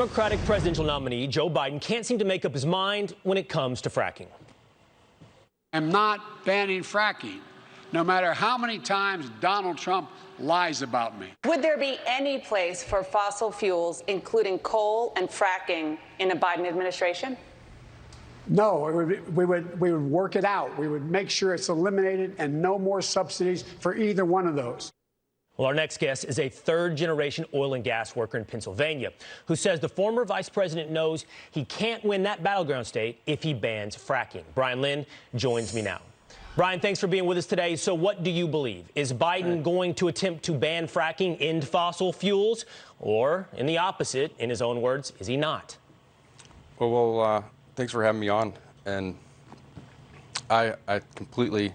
Democratic presidential nominee Joe Biden can't seem to make up his mind when it comes to fracking. I'm not banning fracking, no matter how many times Donald Trump lies about me. Would there be any place for fossil fuels, including coal and fracking, in a Biden administration? No, we would work it out. We would make sure it's eliminated and no more subsidies for either one of those. Well, our next guest is a third-generation oil and gas worker in Pennsylvania who says the former vice president knows he can't win that battleground state if he bans fracking. Linn joins me now. Brian, thanks for being with us today. So what do you believe? Is Biden going to attempt to ban fracking, end fossil fuels, or, in the opposite, in his own words, is he not? Well, thanks for having me on. And I completely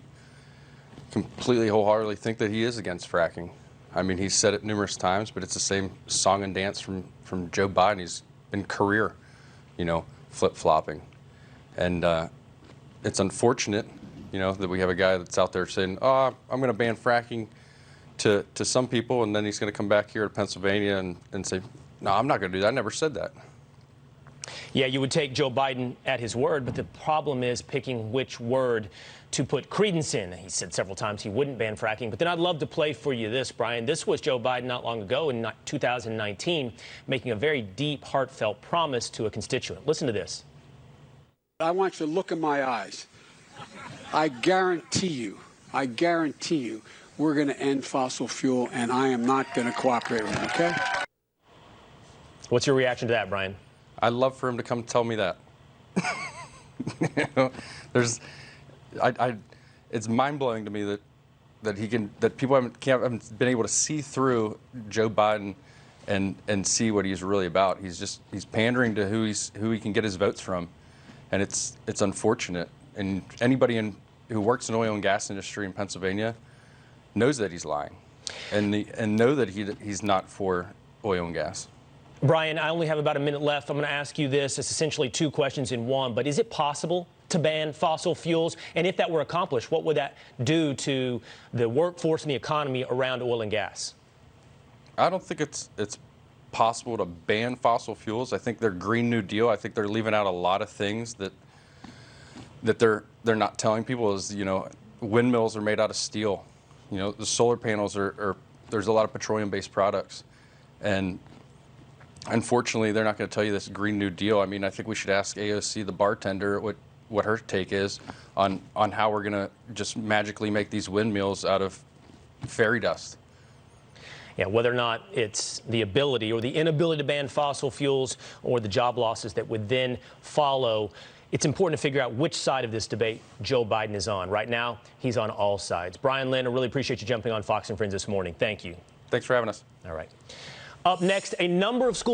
wholeheartedly think that he is against fracking. I mean, he's said it numerous times, but it's the same song and dance from Joe Biden. He's been career, flip-flopping. And it's unfortunate, that we have a guy that's out there saying, oh, I'm going to ban fracking to some people, and then he's going to come back here to Pennsylvania and say, no, I'm not going to do that. I never said that. Yeah, you would take Joe Biden at his word, but the problem is picking which word to put credence in. He said several times he wouldn't ban fracking, but then I'd love to play for you this, Brian. This was Joe Biden not long ago in 2019 making a very deep, heartfelt promise to a constituent. Listen to this. I want you to look in my eyes. I guarantee you, we're going to end fossil fuel, and I am not going to cooperate with it, okay? What's your reaction to that, Brian? I'd love for him to come tell me that. It's mind-blowing to me that people haven't been able to see through Joe Biden and see what he's really about. He's pandering to who he can get his votes from, and it's unfortunate. And anybody who works in the oil and gas industry in Pennsylvania knows that he's lying, and know that he's not for oil and gas. Brian, I only have about a minute left. I'm going to ask you this. It's essentially two questions in one. But is it possible to ban fossil fuels? And if that were accomplished, what would that do to the workforce and the economy around oil and gas? I don't think it's possible to ban fossil fuels. I think their Green New Deal, I think they're leaving out a lot of things that they're not telling people is, windmills are made out of steel. The solar panels there's a lot of petroleum-based products. And unfortunately, they're not going to tell you this Green New Deal. I mean, I think we should ask AOC, the bartender, what her take is on how we're going to just magically make these windmills out of fairy dust. Yeah, whether or not it's the ability or the inability to ban fossil fuels or the job losses that would then follow, it's important to figure out which side of this debate Joe Biden is on. Right now, he's on all sides. Linn, I really appreciate you jumping on Fox and Friends this morning. Thank you. Thanks for having us. All right. Up next, a number of schools